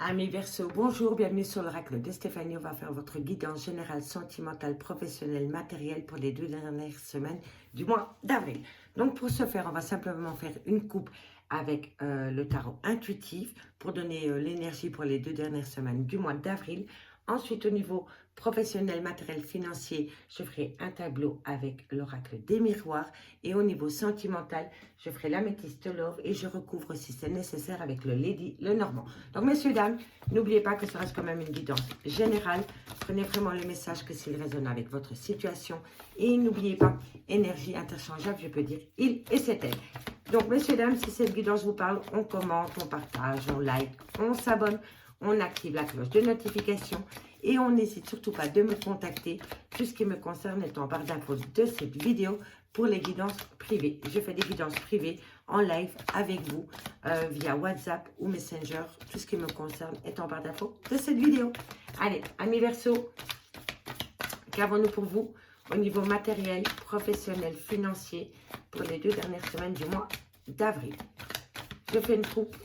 Amis Verseau, bonjour, bienvenue sur l'oracle de Stéphanie. On va faire votre guidance générale, sentimentale, professionnelle, matérielle pour les 2 dernières semaines du mois d'avril. Donc pour ce faire, on va simplement faire une coupe avec le tarot intuitif pour donner l'énergie pour les 2 dernières semaines du mois d'avril. Ensuite, au niveau professionnel, matériel, financier, je ferai un tableau avec l'oracle des miroirs. Et au niveau sentimental, je ferai l'améthyste love et je recouvre si c'est nécessaire avec le Lady Lenormand. Donc, messieurs, dames, n'oubliez pas que ça reste quand même une guidance générale. Prenez vraiment le message que s'il résonne avec votre situation. Et n'oubliez pas, énergie interchangeable, je peux dire il et c'est elle. Donc, messieurs, dames, si cette guidance vous parle, on commente, on partage, on like, on s'abonne, on active la cloche de notification et on n'hésite surtout pas de me contacter. Tout ce qui me concerne est en barre d'infos de cette vidéo pour les guidances privées. Je fais des guidances privées en live avec vous via WhatsApp ou Messenger. Tout ce qui me concerne est en barre d'infos de cette vidéo. Allez, amis Verseau, qu'avons-nous pour vous au niveau matériel, professionnel, financier pour les 2 dernières semaines du mois d'avril? Je fais une coupe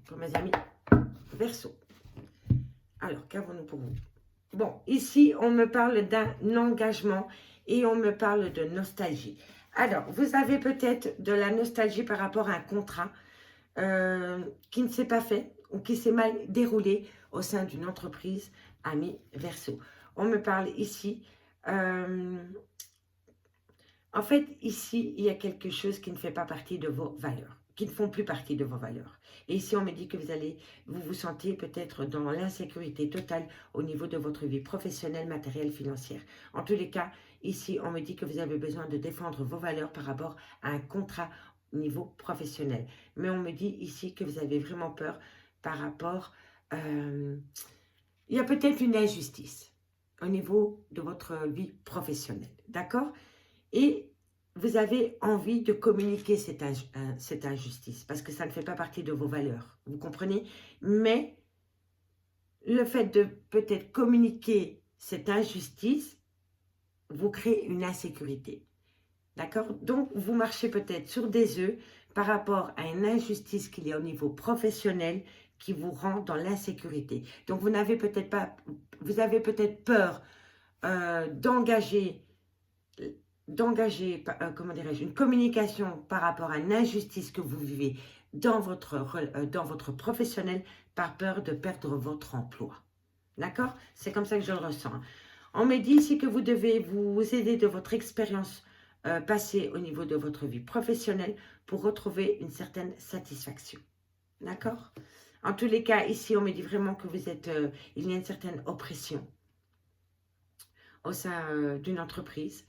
pour mes amis Verseau. Alors, qu'avons-nous pour vous? Bon, ici, on me parle d'un engagement et on me parle de nostalgie. Alors, vous avez peut-être de la nostalgie par rapport à un contrat qui ne s'est pas fait ou qui s'est mal déroulé au sein d'une entreprise, amis Verseau. On me parle ici... en fait, ici, il y a quelque chose qui ne fait pas partie de vos valeurs, qui ne font plus partie de vos valeurs. Et ici, on me dit que vous vous sentez peut-être dans l'insécurité totale au niveau de votre vie professionnelle, matérielle, financière. En tous les cas, ici, on me dit que vous avez besoin de défendre vos valeurs par rapport à un contrat au niveau professionnel. Mais on me dit ici que vous avez vraiment peur par rapport... il y a peut-être une injustice au niveau de votre vie professionnelle, d'accord ? Et vous avez envie de communiquer cette injustice parce que ça ne fait pas partie de vos valeurs. Vous comprenez? Mais le fait de peut-être communiquer cette injustice vous crée une insécurité. D'accord? Donc, vous marchez peut-être sur des œufs par rapport à une injustice qu'il y a au niveau professionnel qui vous rend dans l'insécurité. Donc, vous avez peut-être peur d'engager comment dirais-je, une communication par rapport à une injustice que vous vivez dans votre professionnel par peur de perdre votre emploi. D'accord? C'est comme ça que je le ressens. On me dit ici que vous devez vous aider de votre expérience passée au niveau de votre vie professionnelle pour retrouver une certaine satisfaction. D'accord? En tous les cas, ici, on me dit vraiment que vous êtes, il y a une certaine oppression au sein d'une entreprise.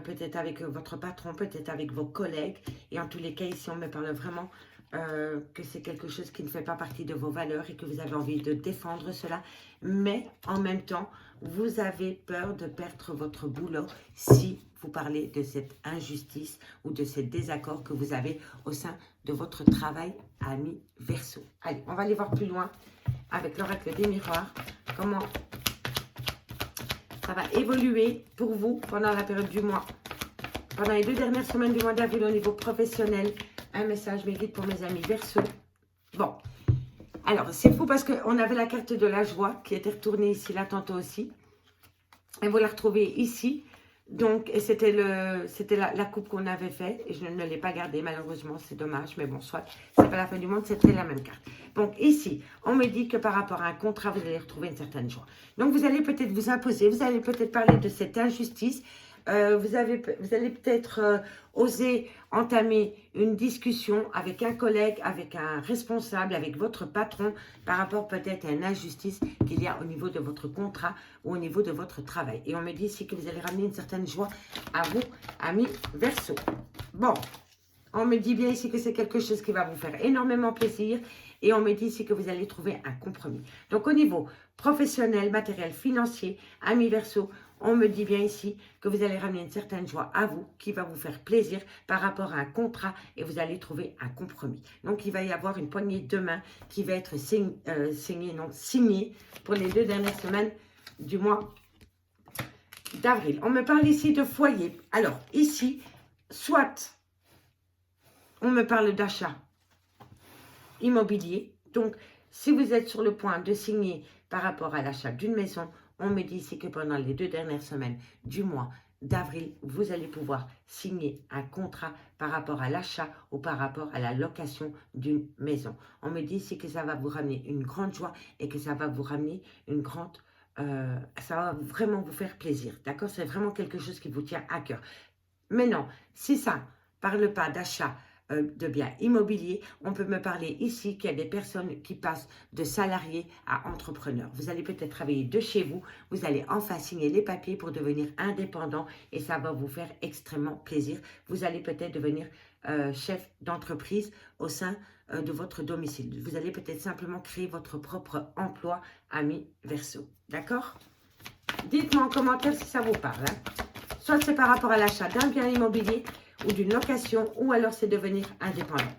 Peut-être avec votre patron, peut-être avec vos collègues. Et en tous les cas, ici, on me parle vraiment que c'est quelque chose qui ne fait pas partie de vos valeurs et que vous avez envie de défendre cela. Mais en même temps, vous avez peur de perdre votre boulot si vous parlez de cette injustice ou de ces désaccords que vous avez au sein de votre travail, amis Verseau. Allez, on va aller voir plus loin avec l'oracle des miroirs. Comment ça va évoluer pour vous pendant la période du mois. Pendant les 2 dernières semaines du mois d'avril au niveau professionnel. Un message mérite pour mes amis Verseau. Bon. Alors, c'est fou parce qu'on avait la carte de la joie qui était retournée ici, là, tantôt aussi. Et vous la retrouvez ici. Donc, c'était la coupe qu'on avait fait. Et je ne l'ai pas gardée, malheureusement. C'est dommage. Mais bon, soit. C'est pas la fin du monde. C'était la même carte. Donc, ici, on me dit que par rapport à un contrat, vous allez retrouver une certaine joie. Donc, vous allez peut-être vous imposer. Vous allez peut-être parler de cette injustice. Vous allez peut-être oser entamer une discussion avec un collègue, avec un responsable, avec votre patron par rapport peut-être à une injustice qu'il y a au niveau de votre contrat ou au niveau de votre travail. Et on me dit ici que vous allez ramener une certaine joie à vous, amis Verseau. Bon, on me dit bien ici que c'est quelque chose qui va vous faire énormément plaisir. Et on me dit ici que vous allez trouver un compromis. Donc au niveau professionnel, matériel, financier, amis Verseau, on me dit bien ici que vous allez ramener une certaine joie à vous, qui va vous faire plaisir par rapport à un contrat et vous allez trouver un compromis. Donc, il va y avoir une poignée de main qui va être signée pour les 2 dernières semaines du mois d'avril. On me parle ici de foyer. Alors, ici, soit on me parle d'achat immobilier. Donc, si vous êtes sur le point de signer par rapport à l'achat d'une maison, on me dit ici que pendant les 2 dernières semaines du mois d'avril, vous allez pouvoir signer un contrat par rapport à l'achat ou par rapport à la location d'une maison. On me dit ici que ça va vous ramener une grande joie et que ça va vous ramener une grande... ça va vraiment vous faire plaisir, d'accord? C'est vraiment quelque chose qui vous tient à cœur. Maintenant, si ça ne parle pas d'achat de biens immobiliers, on peut me parler ici qu'il y a des personnes qui passent de salariés à entrepreneurs. Vous allez peut-être travailler de chez vous, vous allez enfin signer les papiers pour devenir indépendant et ça va vous faire extrêmement plaisir. Vous allez peut-être devenir chef d'entreprise au sein de votre domicile. Vous allez peut-être simplement créer votre propre emploi, ami Verseau. D'accord? Dites-moi en commentaire si ça vous parle. Soit c'est par rapport à l'achat d'un bien immobilier ou d'une location, ou alors c'est devenir indépendant.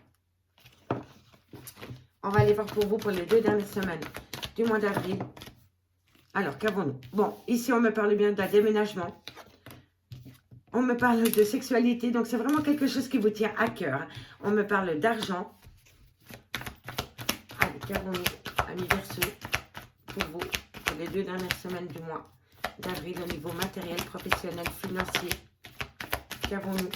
On va aller voir pour vous pour les 2 dernières semaines du mois d'avril. Alors, qu'avons-nous? Bon, ici on me parle bien d'un déménagement. On me parle de sexualité, donc c'est vraiment quelque chose qui vous tient à cœur. On me parle d'argent. Allez, qu'avons-nous, amis Verseau, pour vous, pour les 2 dernières semaines du mois d'avril au niveau matériel, professionnel, financier? Qu'avons-nous?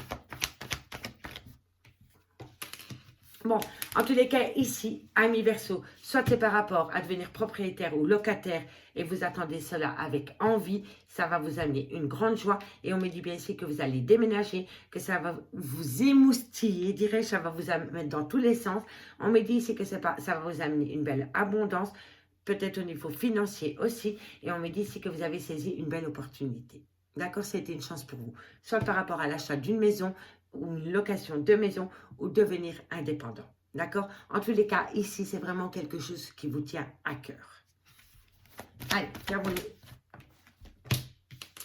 Bon, en tous les cas, ici, amis Verseau, soit c'est par rapport à devenir propriétaire ou locataire et vous attendez cela avec envie, ça va vous amener une grande joie. Et on me dit bien ici que vous allez déménager, que ça va vous émoustiller, dirais-je, ça va vous mettre dans tous les sens. On me dit ici que ça va vous amener une belle abondance, peut-être au niveau financier aussi. Et on me dit ici que vous avez saisi une belle opportunité. D'accord, c'était une chance pour vous. Soit par rapport à l'achat d'une maison, ou une location de maison, ou devenir indépendant. D'accord? En tous les cas, ici, c'est vraiment quelque chose qui vous tient à cœur. Allez, abonnez.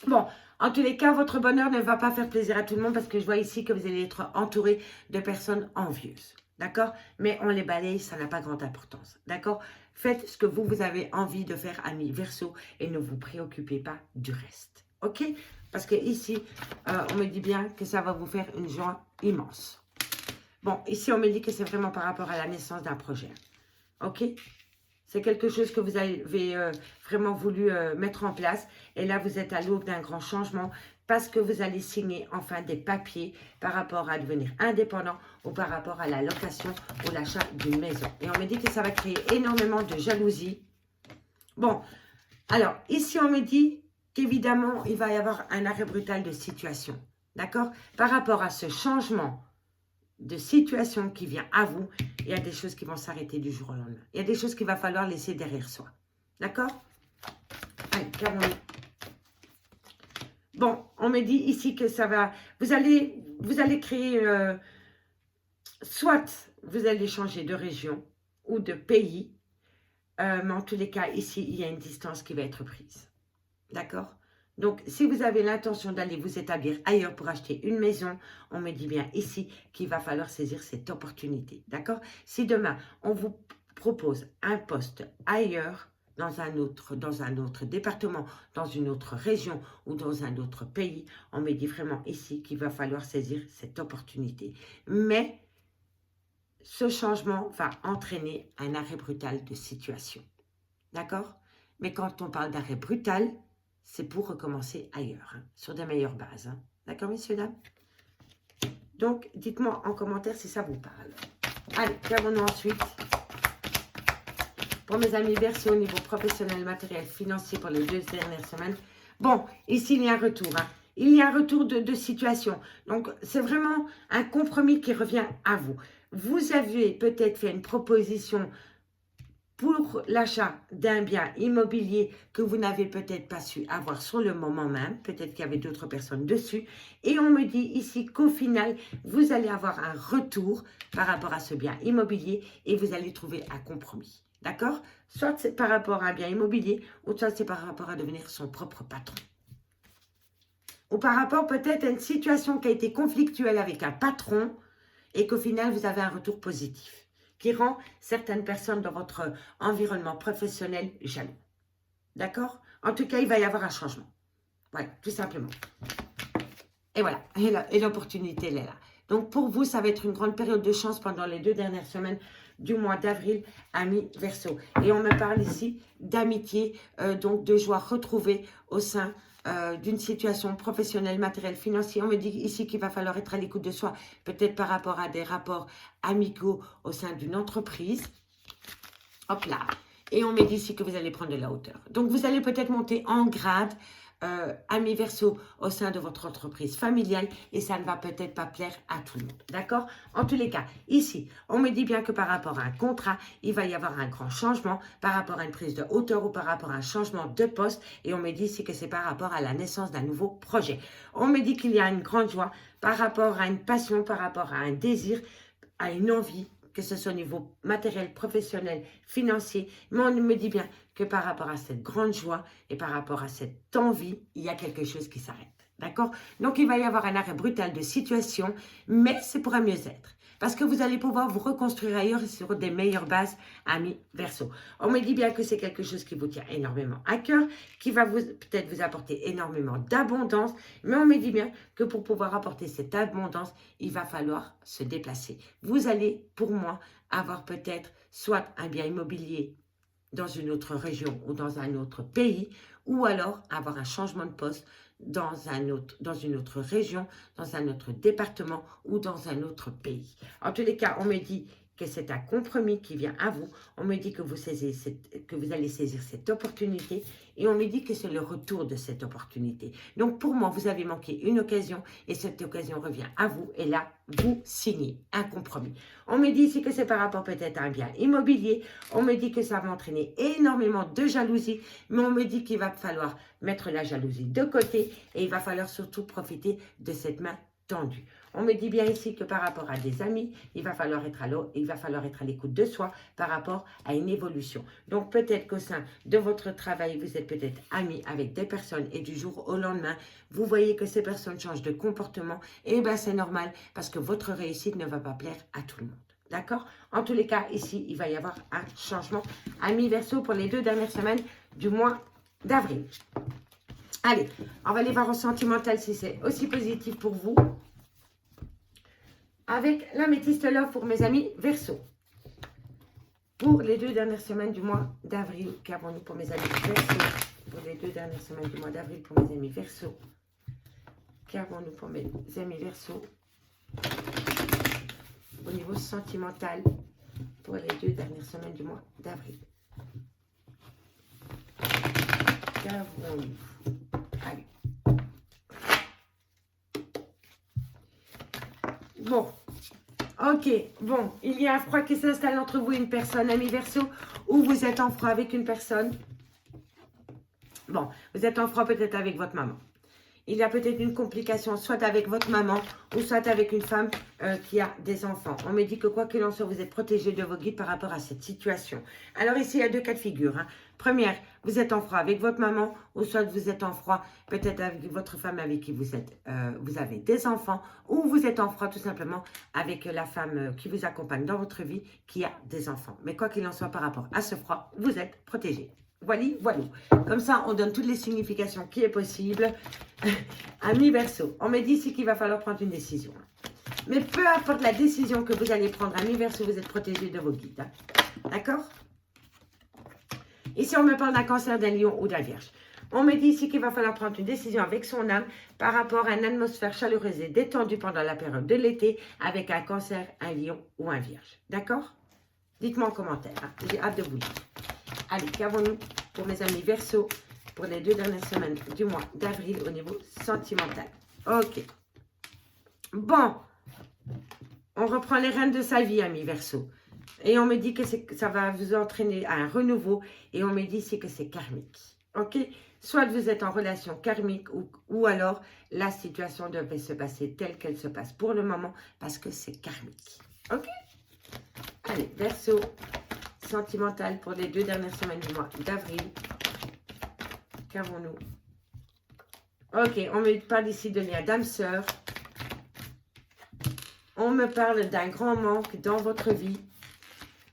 Bon, en tous les cas, votre bonheur ne va pas faire plaisir à tout le monde parce que je vois ici que vous allez être entouré de personnes envieuses. D'accord? Mais on les balaye, ça n'a pas grande importance. D'accord? Faites ce que vous avez envie de faire, amis Verseau, et ne vous préoccupez pas du reste. Ok? Parce que ici, on me dit bien que ça va vous faire une joie immense. Bon, ici, on me dit que c'est vraiment par rapport à la naissance d'un projet. Ok? C'est quelque chose que vous avez vraiment voulu mettre en place. Et là, vous êtes à l'aube d'un grand changement parce que vous allez signer enfin des papiers par rapport à devenir indépendant ou par rapport à la location ou l'achat d'une maison. Et on me dit que ça va créer énormément de jalousie. Bon, alors, ici, on me dit qu'évidemment, il va y avoir un arrêt brutal de situation. D'accord? Par rapport à ce changement de situation qui vient à vous, il y a des choses qui vont s'arrêter du jour au lendemain. Il y a des choses qu'il va falloir laisser derrière soi. D'accord? Allez, calmons-nous. Bon, on me dit ici que ça va... Vous allez créer... soit vous allez changer de région ou de pays, mais en tous les cas, ici, il y a une distance qui va être prise. D'accord? Donc, si vous avez l'intention d'aller vous établir ailleurs pour acheter une maison, on me dit bien ici qu'il va falloir saisir cette opportunité. D'accord? Si demain, on vous propose un poste ailleurs, dans un autre département, dans une autre région ou dans un autre pays, on me dit vraiment ici qu'il va falloir saisir cette opportunité. Mais ce changement va entraîner un arrêt brutal de situation. D'accord? Mais quand on parle d'arrêt brutal, c'est pour recommencer ailleurs, hein, sur des meilleures bases. Hein. D'accord, messieurs, dames? Donc, dites-moi en commentaire si ça vous parle. Allez, qu'avons-nous ensuite? Pour mes amis Verseau au niveau professionnel, matériel, financier pour les 2 dernières semaines. Bon, ici, il y a un retour. Hein. Il y a un retour de situation. Donc, c'est vraiment un compromis qui revient à vous. Vous avez peut-être fait une proposition pour l'achat d'un bien immobilier que vous n'avez peut-être pas su avoir sur le moment même, peut-être qu'il y avait d'autres personnes dessus, et on me dit ici qu'au final, vous allez avoir un retour par rapport à ce bien immobilier et vous allez trouver un compromis, d'accord? Soit c'est par rapport à un bien immobilier, ou soit c'est par rapport à devenir son propre patron. Ou par rapport peut-être à une situation qui a été conflictuelle avec un patron et qu'au final, vous avez un retour positif qui rend certaines personnes dans votre environnement professionnel jaloux. D'accord? En tout cas, il va y avoir un changement. Voilà, tout simplement. Et voilà, et l'opportunité, elle est là. Donc, pour vous, ça va être une grande période de chance pendant les 2 dernières semaines du mois d'avril, amis Verseau. Et on me parle ici d'amitié, donc de joie retrouvée au sein d'une situation professionnelle, matérielle, financière. On me dit ici qu'il va falloir être à l'écoute de soi, peut-être par rapport à des rapports amicaux au sein d'une entreprise. Hop là. Et on me dit ici que vous allez prendre de la hauteur. Donc, vous allez peut-être monter en grade, amis Verseau, au sein de votre entreprise familiale. Et ça ne va peut-être pas plaire à tout le monde. D'accord? En tous les cas, ici, on me dit bien que par rapport à un contrat, il va y avoir un grand changement par rapport à une prise de hauteur ou par rapport à un changement de poste. Et on me dit ici que c'est par rapport à la naissance d'un nouveau projet. On me dit qu'il y a une grande joie par rapport à une passion, par rapport à un désir, à une envie, que ce soit au niveau matériel, professionnel, financier. Mais on me dit bien que par rapport à cette grande joie et par rapport à cette envie, il y a quelque chose qui s'arrête. D'accord? Donc, il va y avoir un arrêt brutal de situation, mais c'est pour un mieux-être. Parce que vous allez pouvoir vous reconstruire ailleurs sur des meilleures bases, amis Verseau. On me dit bien que c'est quelque chose qui vous tient énormément à cœur, qui va peut-être vous apporter énormément d'abondance, mais on me dit bien que pour pouvoir apporter cette abondance, il va falloir se déplacer. Vous allez, pour moi, avoir peut-être soit un bien immobilier dans une autre région ou dans un autre pays, ou alors avoir un changement de poste dans une autre région, dans un autre département ou dans un autre pays. En tous les cas, on me dit que c'est un compromis qui vient à vous. On me dit que vous allez saisir cette opportunité et on me dit que c'est le retour de cette opportunité. Donc, pour moi, vous avez manqué une occasion et cette occasion revient à vous et là, vous signez un compromis. On me dit ici que c'est par rapport peut-être à un bien immobilier. On me dit que ça va entraîner énormément de jalousie, mais on me dit qu'il va falloir mettre la jalousie de côté et il va falloir surtout profiter de cette main tendue. On me dit bien ici que par rapport à des amis, il va falloir être à l'écoute de soi par rapport à une évolution. Donc peut-être qu'au sein de votre travail, vous êtes peut-être amis avec des personnes et du jour au lendemain, vous voyez que ces personnes changent de comportement. Et bien c'est normal parce que votre réussite ne va pas plaire à tout le monde. D'accord? En tous les cas, ici, il va y avoir un changement. Amis Verseau pour les 2 dernières semaines du mois d'avril. Allez, on va aller voir en sentimental si c'est aussi positif pour vous. Avec l'améthyste love pour mes amis Verseau. Pour les 2 dernières semaines du mois d'avril, qu'avons-nous pour mes amis Verseau? Pour les 2 dernières semaines du mois d'avril pour mes amis Verseau. Qu'avons-nous pour mes amis Verseau? Au niveau sentimental, pour les 2 dernières semaines du mois d'avril. Qu'avons-nous? Allez. Bon. Ok. Bon. Il y a un froid qui s'installe entre vous et une personne, ami Verseau, ou vous êtes en froid avec une personne. Bon. Vous êtes en froid peut-être avec votre maman. Il y a peut-être une complication, soit avec votre maman, ou soit avec une femme qui a des enfants. On me dit que quoi qu'il en soit, vous êtes protégé de vos guides par rapport à cette situation. Alors ici, il y a 2 cas de figure. Hein. Première, vous êtes en froid avec votre maman, ou soit vous êtes en froid peut-être avec votre femme avec qui vous avez des enfants, ou vous êtes en froid tout simplement avec la femme qui vous accompagne dans votre vie, qui a des enfants. Mais quoi qu'il en soit par rapport à ce froid, vous êtes protégé. Voilà, voilà. Comme ça, on donne toutes les significations qui est possible. Ami Verseau, on me dit ici qu'il va falloir prendre une décision. Mais peu importe la décision que vous allez prendre, ami Verseau, vous êtes protégé de vos guides. Hein. D'accord? Ici, on me parle d'un cancer, d'un lion ou d'un vierge. On me dit ici qu'il va falloir prendre une décision avec son âme par rapport à une atmosphère chaleureuse et détendue pendant la période de l'été avec un cancer, un lion ou un vierge. D'accord? Dites-moi en commentaire. Hein. J'ai hâte de vous lire. Allez, qu'avons-nous pour mes amis Verseau pour les 2 dernières semaines du mois d'avril au niveau sentimental? Ok. Bon. On reprend les rênes de sa vie, amis Verseau. Et on me dit que ça va vous entraîner à un renouveau. Et on me dit ici que c'est karmique. Ok? Soit vous êtes en relation karmique ou alors la situation devait se passer telle qu'elle se passe pour le moment parce que c'est karmique. Ok? Allez, Verseau. Sentimental pour les 2 dernières semaines du mois d'avril. Qu'avons-nous? Ok, on me parle ici de lien d'âme-sœur. On me parle d'un grand manque dans votre vie.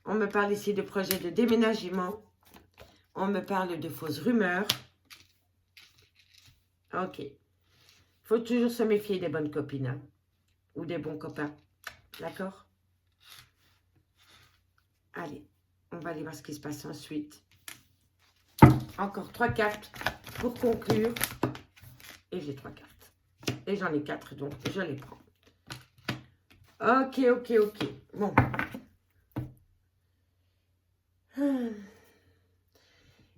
On me parle ici de projets de déménagement. On me parle de fausses rumeurs. Ok. Il faut toujours se méfier des bonnes copines. Hein. ou des bons copains. D'accord? Allez, on va aller voir ce qui se passe ensuite. Encore 3 cartes pour conclure. Et j'ai 3 cartes. Et j'en ai 4, donc je les prends. Ok, ok, ok. Bon.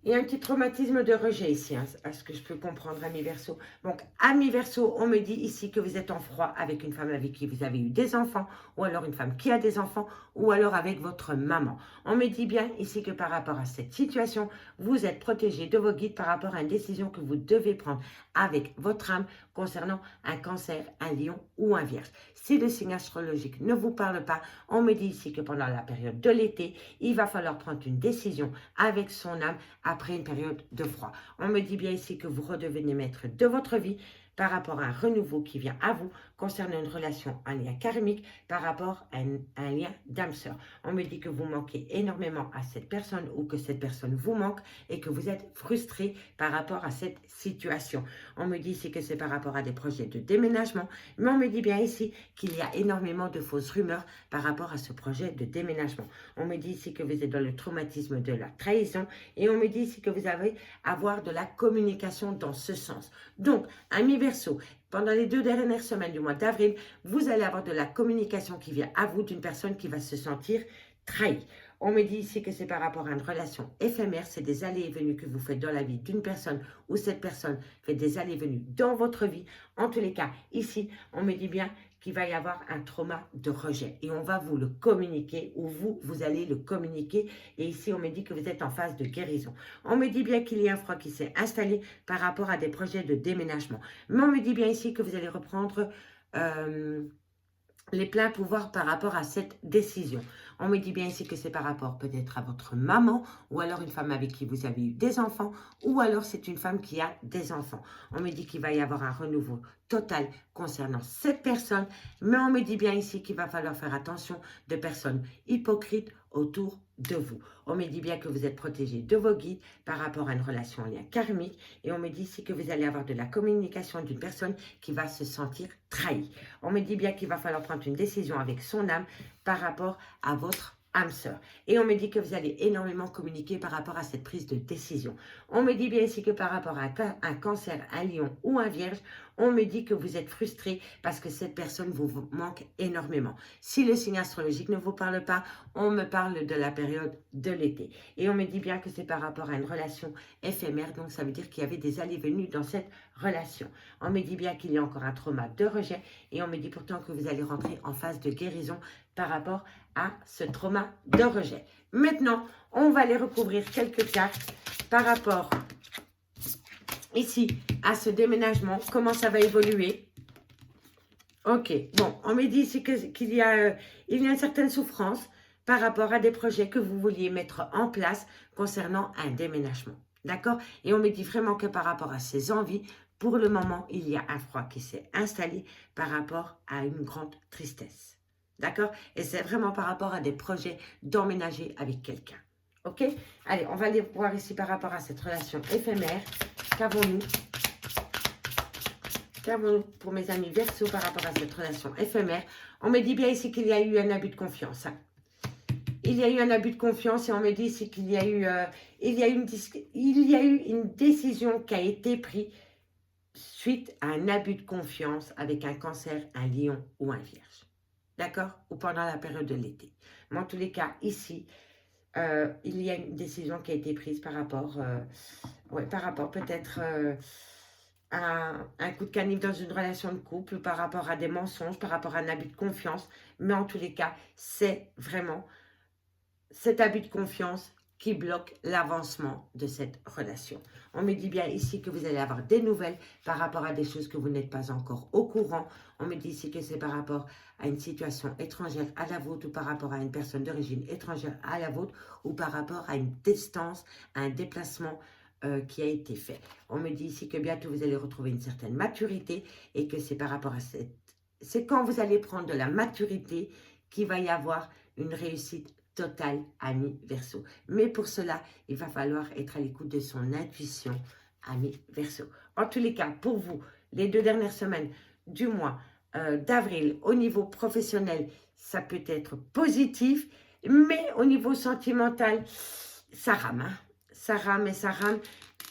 Il y a un petit traumatisme de rejet ici, hein, à ce que je peux comprendre, ami Verseau. Donc, ami Verseau, on me dit ici que vous êtes en froid avec une femme avec qui vous avez eu des enfants, ou alors une femme qui a des enfants, ou alors avec votre maman. On me dit bien ici que par rapport à cette situation, vous êtes protégé de vos guides par rapport à une décision que vous devez prendre avec votre âme concernant un cancer, un lion ou un vierge. Si le signe astrologique ne vous parle pas, on me dit ici que pendant la période de l'été, il va falloir prendre une décision avec son âme après une période de froid. On me dit bien ici que vous redevenez maître de votre vie par rapport à un renouveau qui vient à vous concernant une relation, un lien karmique par rapport à un lien d'âme sœur. On me dit que vous manquez énormément à cette personne ou que cette personne vous manque et que vous êtes frustré par rapport à cette situation. On me dit ici que c'est par rapport à des projets de déménagement, mais on me dit bien ici qu'il y a énormément de fausses rumeurs par rapport à ce projet de déménagement. On me dit ici que vous êtes dans le traumatisme de la trahison et on me dit ici que vous allez avoir de la communication dans ce sens. Donc, ami Verseau, pendant les 2 dernières semaines du mois d'avril, vous allez avoir de la communication qui vient à vous d'une personne qui va se sentir trahie. On me dit ici que c'est par rapport à une relation éphémère, c'est des allées et venues que vous faites dans la vie d'une personne ou cette personne fait des allées et venues dans votre vie. En tous les cas, ici, on me dit bien qu'il va y avoir un trauma de rejet et on va vous le communiquer ou vous allez le communiquer et ici on me dit que vous êtes en phase de guérison. On me dit bien qu'il y a un froid qui s'est installé par rapport à des projets de déménagement. Mais on me dit bien ici que vous allez reprendre les pleins pouvoirs par rapport à cette décision. On me dit bien ici que c'est par rapport peut-être à votre maman ou alors une femme avec qui vous avez eu des enfants ou alors c'est une femme qui a des enfants. On me dit qu'il va y avoir un renouveau total concernant cette personne, mais on me dit bien ici qu'il va falloir faire attention de personnes hypocrites autour de vous. On me dit bien que vous êtes protégé de vos guides par rapport à une relation en lien karmique et on me dit ici que vous allez avoir de la communication d'une personne qui va se sentir trahie. On me dit bien qu'il va falloir prendre une décision avec son âme par rapport à votre âme sœur. Et on me dit que vous allez énormément communiquer par rapport à cette prise de décision. On me dit bien ici que par rapport à un cancer, un lion ou un vierge, on me dit que vous êtes frustré parce que cette personne vous manque énormément. Si le signe astrologique ne vous parle pas, on me parle de la période de l'été. Et on me dit bien que c'est par rapport à une relation éphémère, donc ça veut dire qu'il y avait des allées-venues dans cette relation. On me dit bien qu'il y a encore un trauma de rejet et on me dit pourtant que vous allez rentrer en phase de guérison par rapport à ce trauma de rejet. Maintenant, on va aller recouvrir quelques cartes par rapport ici à ce déménagement, comment ça va évoluer. Ok, bon, on me dit ici qu'il y a une certaine souffrance par rapport à des projets que vous vouliez mettre en place concernant un déménagement. D'accord? Et on me dit vraiment que par rapport à ces envies, pour le moment, il y a un froid qui s'est installé par rapport à une grande tristesse. D'accord? Et c'est vraiment par rapport à des projets d'emménager avec quelqu'un. Ok? Allez, on va aller voir ici par rapport à cette relation éphémère. Qu'avons-nous? Qu'avons-nous pour mes amis Verseau par rapport à cette relation éphémère? On me dit bien ici qu'il y a eu un abus de confiance. Hein. Il y a eu un abus de confiance et on me dit ici qu'il y a eu, une décision qui a été prise suite à un abus de confiance avec un cancer, un lion ou un vierge. D'accord? Ou pendant la période de l'été. Mais en tous les cas, ici, il y a une décision qui a été prise par rapport peut-être à un coup de canif dans une relation de couple, par rapport à des mensonges, par rapport à un abus de confiance. Mais en tous les cas, c'est vraiment cet abus de confiance qui bloque l'avancement de cette relation. On me dit bien ici que vous allez avoir des nouvelles par rapport à des choses que vous n'êtes pas encore au courant. On me dit ici que c'est par rapport à une situation étrangère à la vôtre ou par rapport à une personne d'origine étrangère à la vôtre ou par rapport à une distance, à un déplacement qui a été fait. On me dit ici que bientôt vous allez retrouver une certaine maturité et que c'est par rapport à cette... C'est quand vous allez prendre de la maturité qu'il va y avoir une réussite total, ami Verseau. Mais pour cela, il va falloir être à l'écoute de son intuition, ami Verseau. En tous les cas, pour vous, les 2 dernières semaines du mois d'avril au niveau professionnel, ça peut être positif, mais au niveau sentimental, ça rame, hein. Ça rame et ça rame.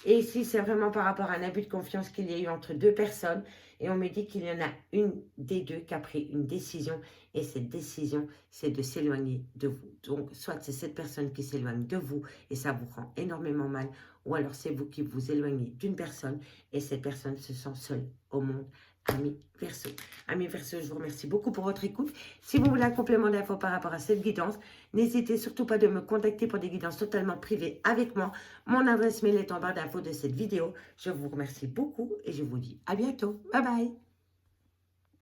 Et ici, c'est vraiment par rapport à un abus de confiance qu'il y a eu entre deux personnes. Et on me dit qu'il y en a une des deux qui a pris une décision. Et cette décision, c'est de s'éloigner de vous. Donc, soit c'est cette personne qui s'éloigne de vous et ça vous rend énormément mal. Ou alors, c'est vous qui vous éloignez d'une personne et cette personne se sent seule au monde. Amis Verseau. Amis Verseau, je vous remercie beaucoup pour votre écoute. Si vous voulez un complément d'infos par rapport à cette guidance, n'hésitez surtout pas de me contacter pour des guidances totalement privées avec moi. Mon adresse mail est en barre d'infos de cette vidéo. Je vous remercie beaucoup et je vous dis à bientôt. Bye bye.